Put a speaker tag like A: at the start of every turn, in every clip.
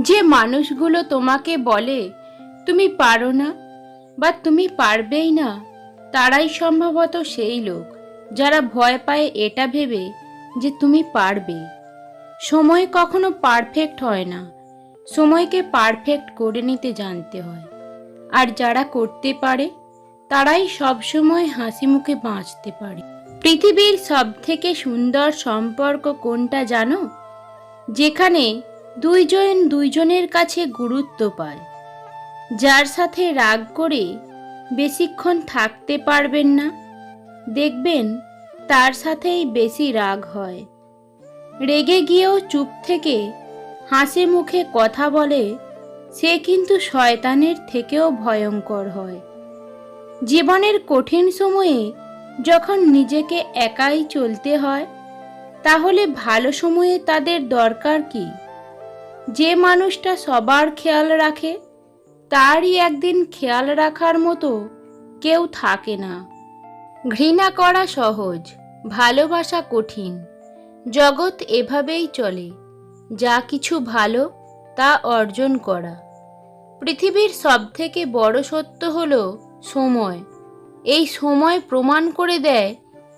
A: যে মানুষগুলো তোমাকে বলে তুমি পারো না বা তুমি পারবেই না, তারাই সম্ভবত সেই লোক যারা ভয় পায় এটা ভেবে যে তুমি পারবে। সময় কখনো পারফেক্ট হয় না, সময়কে পারফেক্ট করে নিতে জানতে হয়। আর যারা করতে পারে তারাই সবসময় হাসি মুখে বাঁচতে পারে। পৃথিবীর সবথেকে সুন্দর সম্পর্ক কোনটা জানো? যেখানে দুইজন দুইজনের কাছে গুরুত্ব পায়। যার সাথে রাগ করে বেশিক্ষণ থাকতে পারবেন না, দেখবেন তার সাথেই বেশি রাগ হয়। রেগে গিয়েও চুপ থেকে হাসি মুখে কথা বলে, সে কিন্তু শয়তানের থেকেও ভয়ঙ্কর হয়। জীবনের কঠিন সময়ে যখন নিজেকে একাই চলতে হয়, তাহলে ভালো সময়ে তাদের দরকার কি? যে মানুষটা সবার খেয়াল রাখে, তারই একদিন খেয়াল রাখার মতো কেউ থাকে না। ঘৃণা করা সহজ, ভালোবাসা কঠিন। জগৎ এভাবেই চলে, যা কিছু ভালো তা অর্জন করা। পৃথিবীর সবথেকে বড় সত্য হলো সময়। এই সময় প্রমাণ করে দেয়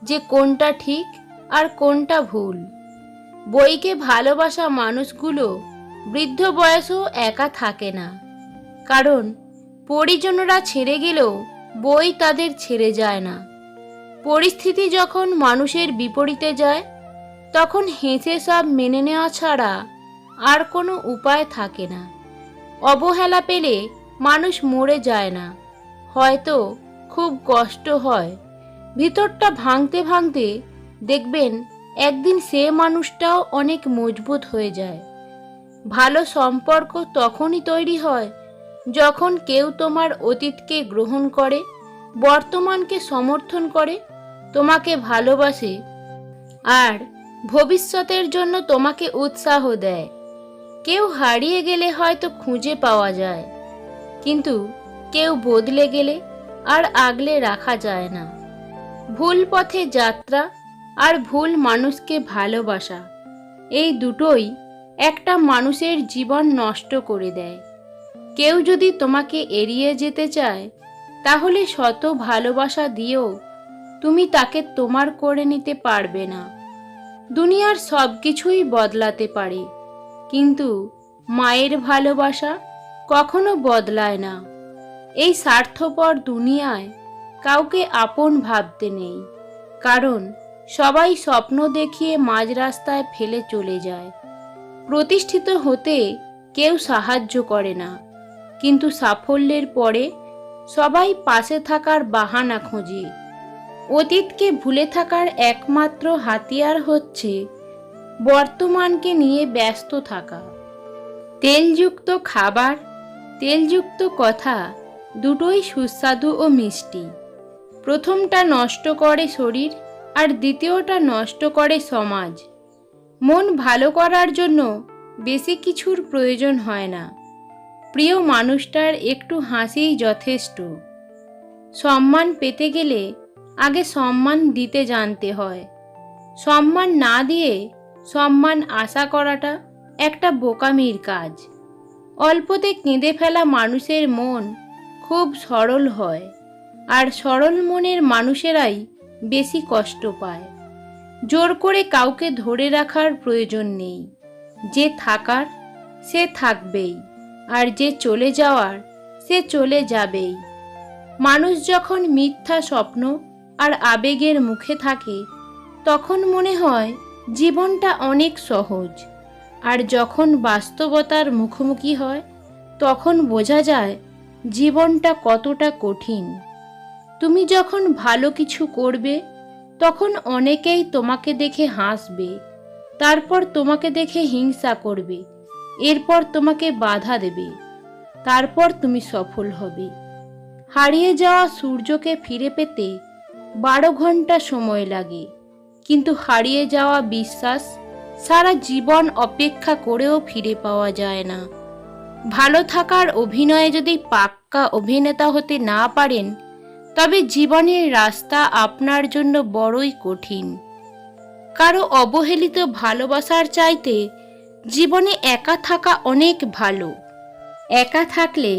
A: যে কোনটা ঠিক আর কোনটা ভুল। বইকে ভালোবাসা মানুষগুলো বৃদ্ধ বয়সেও একা থাকে না, কারণ পরিজনরা ছেড়ে গেলেও বই তাদের ছেড়ে যায় না। পরিস্থিতি যখন মানুষের বিপরীতে যায়, তখন হেসে সব মেনে নেওয়া ছাড়া আর কোনো উপায় থাকে না। অবহেলা পেলে মানুষ মরে যায় না, হয়তো খুব কষ্ট হয়। ভিতরটা ভাঙতে ভাঙতে দেখবেন একদিন সে মানুষটাও অনেক মজবুত হয়ে যায়। ভালো সম্পর্ক তখনই তৈরি হয় যখন কেউ তোমার অতীতকে গ্রহণ করে, বর্তমানকে সমর্থন করে, তোমাকে ভালোবাসে আর ভবিষ্যতের জন্য তোমাকে উৎসাহ দেয়। কেউ হারিয়ে গেলে হয়তো খুঁজে পাওয়া যায়, কিন্তু কেউ বদলে গেলে আর আগলে রাখা যায় না। ভুল পথে যাত্রা আর ভুল মানুষকে ভালোবাসা, এই দুটোই একটা মানুষের জীবন নষ্ট করে দেয়। কেউ যদি তোমাকে এড়িয়ে যেতে চায়, তাহলে শত ভালোবাসা দিয়েও তুমি তাকে তোমার করে নিতে পারবে না। দুনিয়ার সব কিছুই বদলাতে পারে, কিন্তু মায়ের ভালোবাসা কখনো বদলায় না। এই স্বার্থপর দুনিয়ায় কাউকে আপন ভাবতে নেই, কারণ সবাই স্বপ্ন দেখিয়ে মাঝ রাস্তায় ফেলে চলে যায়। প্রতিষ্ঠিত হতে কেউ সাহায্য করে না, কিন্তু সাফল্যের পরে সবাই পাশে থাকার বাহানা খোঁজে। অতীতকে ভুলে থাকার একমাত্র হাতিয়ার হচ্ছে বর্তমানকে নিয়ে ব্যস্ত থাকা। তেলযুক্ত খাবার, তেলযুক্ত কথা দুটোই সুস্বাদু ও মিষ্টি। প্রথমটা নষ্ট করে শরীর, আর দ্বিতীয়টা নষ্ট করে সমাজ। মন ভালো করার জন্য বেশি কিছুর প্রয়োজন হয় না। প্রিয় মানুষটার একটু হাসিই যথেষ্ট। সম্মান পেতে গেলে আগে সম্মান দিতে জানতে হয়। সম্মান না দিয়ে সম্মান আশা করাটা একটা বোকামির কাজ। অল্পতে কেঁদে ফেলা মানুষের মন খুব সরল হয়, আর সরল মনের মানুষেরাই বেশি কষ্ট পায়। জোর করে কাউকে ধরে রাখার প্রয়োজন নেই। যে থাকার সে থাকবেই, আর যে চলে যাওয়ার সে চলে যাবেই। মানুষ যখন মিথ্যা স্বপ্ন আর আবেগের মুখে থাকে, তখন মনে হয় জীবনটা অনেক সহজ, আর যখন বাস্তবতার মুখোমুখি হয়, তখন বোঝা যায় জীবনটা কতটা কঠিন। তুমি যখন ভালো কিছু করবে, তখন অনেকেই তোমাকে দেখে হাসবে, তারপর তোমাকে দেখে হিংসা করবে, এরপর তোমাকে বাধা দেবে, তারপর তুমি সফল হবে। হারিয়ে যাওয়া সূর্যকে ফিরে পেতে 12 ঘন্টা সময় লাগে, কিন্তু হারিয়ে যাওয়া বিশ্বাস সারা জীবন অপেক্ষা করেও ফিরে পাওয়া যায় না। ভালো থাকার অভিনয়ে যদি পাক্কা অভিনেতা হতে না পারেন, তবে জীবনের রাস্তা আপনার জন্য বড়ই কঠিন। কারো অবহেলিত ভালোবাসার চাইতে জীবনে একা থাকা অনেক ভালো। একা থাকলে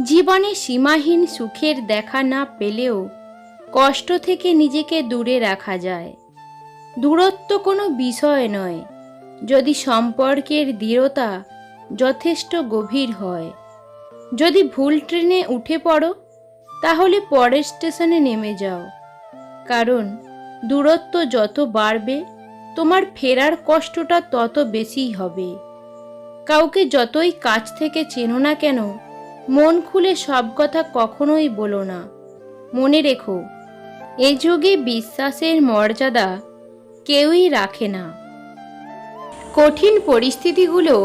A: জীবনে সীমাহীন সুখের দেখা না পেলেও কষ্ট থেকে নিজেকে দূরে রাখা যায়। দূরত্ব কোনো বিষয় নয়, যদি সম্পর্কের দৃঢ়তা যথেষ্ট গভীর হয়। যদি ভুল ট্রেনে উঠে পড়ো, তাহলে পরের স্টেশনে নেমে যাও, কারণ দূরত্ব যত বাড়বে তোমার ফেরার কষ্টটা তত বেশিই হবে। কাউকে যতই কাছ থেকে চেনো না কেন, মন খুলে সব কথা কখনোই বলো না। মনে রেখো, এ যুগে বিশ্বাসের মর্যাদা কেউই রাখে না। কঠিন পরিস্থিতিগুলো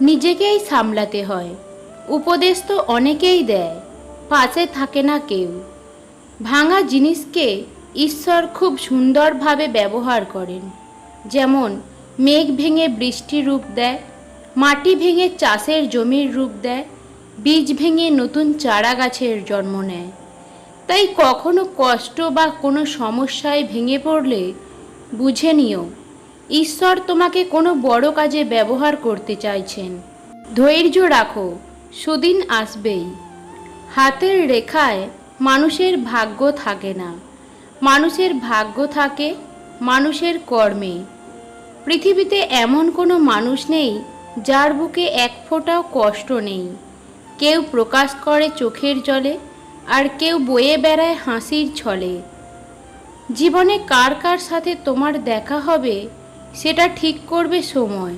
A: নিজেকেই সামলাতে হয়। উপদেশ তো অনেকেই দেয়, পাশে থাকে না কেউ। ভাঙা জিনিসকে ঈশ্বর খুব সুন্দরভাবে ব্যবহার করেন। যেমন মেঘ ভেঙে বৃষ্টির রূপ দেয়, মাটি ভেঙে চাষের জমির রূপ দেয়, বীজ ভেঙে নতুন চারা গাছের জন্ম নেয়। তাই কখনো কষ্ট বা কোনো সমস্যায় ভেঙে পড়লে বুঝে নিও, ঈশ্বর তোমাকে কোনো বড় কাজে ব্যবহার করতে চাইছেন। ধৈর্য রাখো, সুদিন আসবেই। হাতের রেখায় মানুষের ভাগ্য থাকে না, মানুষের ভাগ্য থাকে মানুষের কর্মে। পৃথিবীতে এমন কোনো মানুষ নেই যার বুকে এক ফোঁটাও কষ্ট নেই। কেউ প্রকাশ করে চোখের জলে, আর কেউ বয়ে বেড়ায় হাসির ছলে। জীবনে কার কার সাথে তোমার দেখা হবে সেটা ঠিক করবে সময়।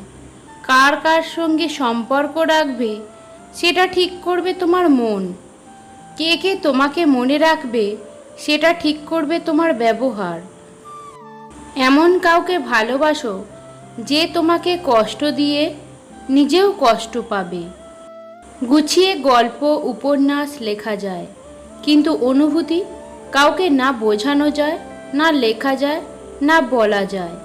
A: কার কার সঙ্গে সম্পর্ক রাখবে সেটা ঠিক করবে তোমার মন। কে কে তোমাকে মনে রাখবে সেটা ঠিক করবে তোমার ব্যবহার। এমন কাউকে ভালোবাসো যে তোমাকে কষ্ট দিয়ে নিজেও কষ্ট পাবে। গুছিয়ে গল্প উপন্যাস লেখা যায়, কিন্তু অনুভূতি কাউকে না বোঝানো যায়, না লেখা যায়, না বলা যায়।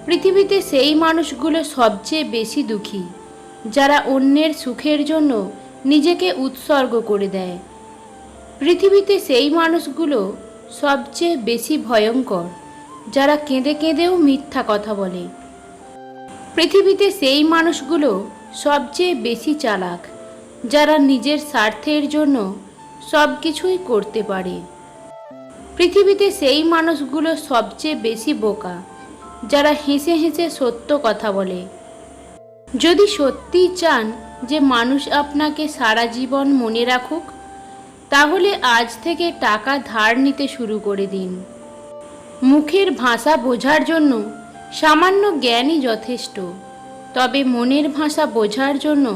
A: পৃথিবীতে সেই মানুষগুলো সবচেয়ে বেশি দুঃখী যারা অন্যের সুখের জন্য নিজেকে উৎসর্গ করে দেয়। পৃথিবীতে সেই মানুষগুলো সবচেয়ে বেশি ভয়ঙ্কর যারা কেঁদে কেঁদেও মিথ্যা কথা বলে। পৃথিবীতে সেই মানুষগুলো সবচেয়ে বেশি চালাক যারা নিজের স্বার্থের জন্য সব কিছুই করতে পারে। পৃথিবীতে সেই মানুষগুলো সবচেয়ে বেশি বোকা যারা হেসে হেসে সত্য কথা বলে। যদি সত্যিই চান যে মানুষ আপনাকে সারা জীবন মনে রাখুক, তাহলে আজ থেকে টাকা ধার নিতে শুরু করে দিন। মুখের ভাষা বোঝার জন্য সামান্য জ্ঞানই যথেষ্ট, তবে মনের ভাষা বোঝার জন্য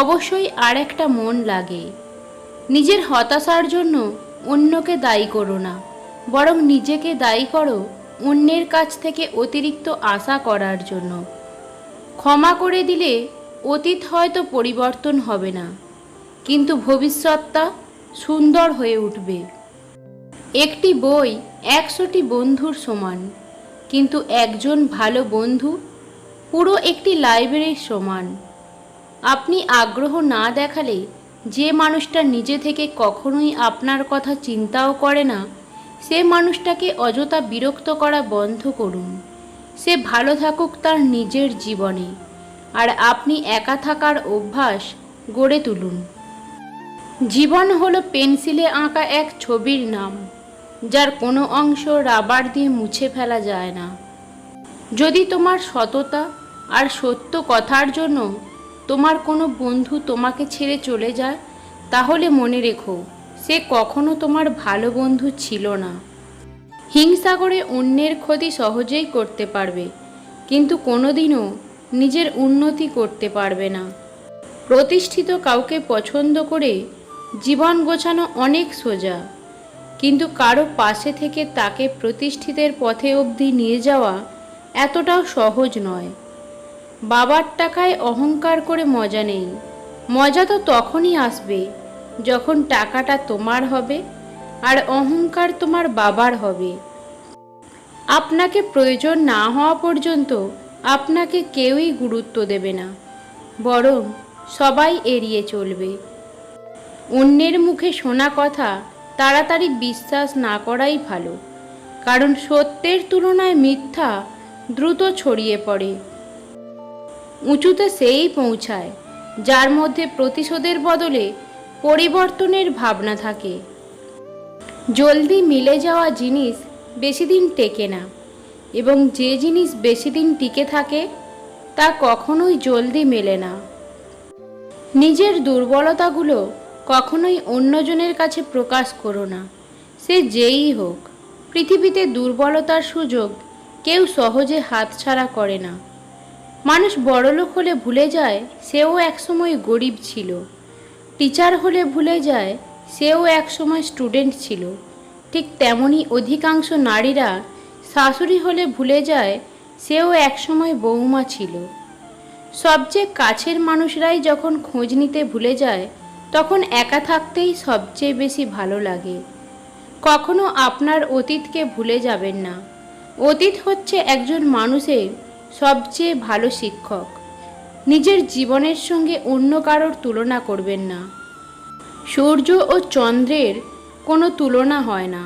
A: অবশ্যই আর একটা মন লাগে। নিজের হতাশার জন্য অন্যকে দায়ী করো না, বরং নিজেকে দায়ী করো অন্যের কাছ থেকে অতিরিক্ত আশা করার জন্য। ক্ষমা করে দিলে অতীত হয়তো পরিবর্তন হবে না, কিন্তু ভবিষ্যৎটা সুন্দর হয়ে উঠবে। একটি বই 100টি বন্ধুর সমান, কিন্তু একজন ভালো বন্ধু পুরো একটি লাইব্রেরির সমান। আপনি আগ্রহ না দেখালে যে মানুষটা নিজে থেকে কখনোই আপনার কথা চিন্তাও করে না, সে মানুষটাকে অযথা বিরক্ত করা বন্ধ করুন। সে ভালো থাকুক তার নিজের জীবনে, আর আপনি একা থাকার অভ্যাস গড়ে তুলুন। জীবন হলো পেন্সিলে আঁকা এক ছবির নাম, যার কোনো অংশ রাবার দিয়ে মুছে ফেলা যায় না। যদি তোমার সততা আর সত্য কথার জন্য তোমার কোনো বন্ধু তোমাকে ছেড়ে চলে যায়, তাহলে মনে রেখো সে কখনো তোমার ভালো বন্ধু ছিল না। হিংসা করে অন্যের ক্ষতি সহজেই করতে পারবে, কিন্তু কোনোদিনও নিজের উন্নতি করতে পারবে না। প্রতিষ্ঠিত কাউকে পছন্দ করে জীবন গোছানো অনেক সোজা, কিন্তু কারো পাশে থেকে তাকে প্রতিষ্ঠিতের পথে অবধি নিয়ে যাওয়া এতটাও সহজ নয়। বাবার টাকায় অহংকার করে মজা নেই। মজা তো তখনই আসবে যখন টাকাটা তোমার হবে আর অহংকার তোমার বাবার হবে। আপনাকে প্রয়োজন না হওয়া পর্যন্ত আপনাকে কেউই গুরুত্ব দেবে না, বরং সবাই এড়িয়ে চলবে। অন্যের মুখে শোনা কথা তাড়াতাড়ি বিশ্বাস না করাই ভালো, কারণ সত্যের তুলনায় মিথ্যা দ্রুত ছড়িয়ে পড়ে। উঁচুতে সেই পৌঁছায় যার মধ্যে প্রতিশোধের বদলে পরিবর্তনের ভাবনা থাকে। জলদি মিলে যাওয়া জিনিস বেশি দিন টেকে না, এবং যে জিনিস বেশি দিন টিকে থাকে তা কখনোই জলদি মেলে না। নিজের দুর্বলতাগুলো কখনোই অন্যজনের কাছে প্রকাশ করো না, সে যেই হোক। পৃথিবীতে দুর্বলতার সুযোগ কেউ সহজে হাতছাড়া করে না। মানুষ বড়লোক হলে ভুলে যায় সেও একসময় গরিব ছিল, টিচার হলে ভুলে যায় সেও একসময় স্টুডেন্ট ছিল। ঠিক তেমনি অধিকাংশ নারীরা শাশুড়ি হলে ভুলে যায় সেও একসময় বৌমা ছিল। সবচেয়ে কাছের মানুষরাই যখন খোঁজ নিতে ভুলে যায় তখন একা থাকতেই সবচেয়ে বেশি ভালো লাগে। কখনো আপনার অতীতকে ভুলে যাবেন না। অতীত হচ্ছে একজন মানুষের সবচেয়ে ভালো শিক্ষক। নিজের জীবনের সঙ্গে অন্য কারোর তুলনা করবেন না। সূর্য ও চন্দ্রের কোনো তুলনা হয় না।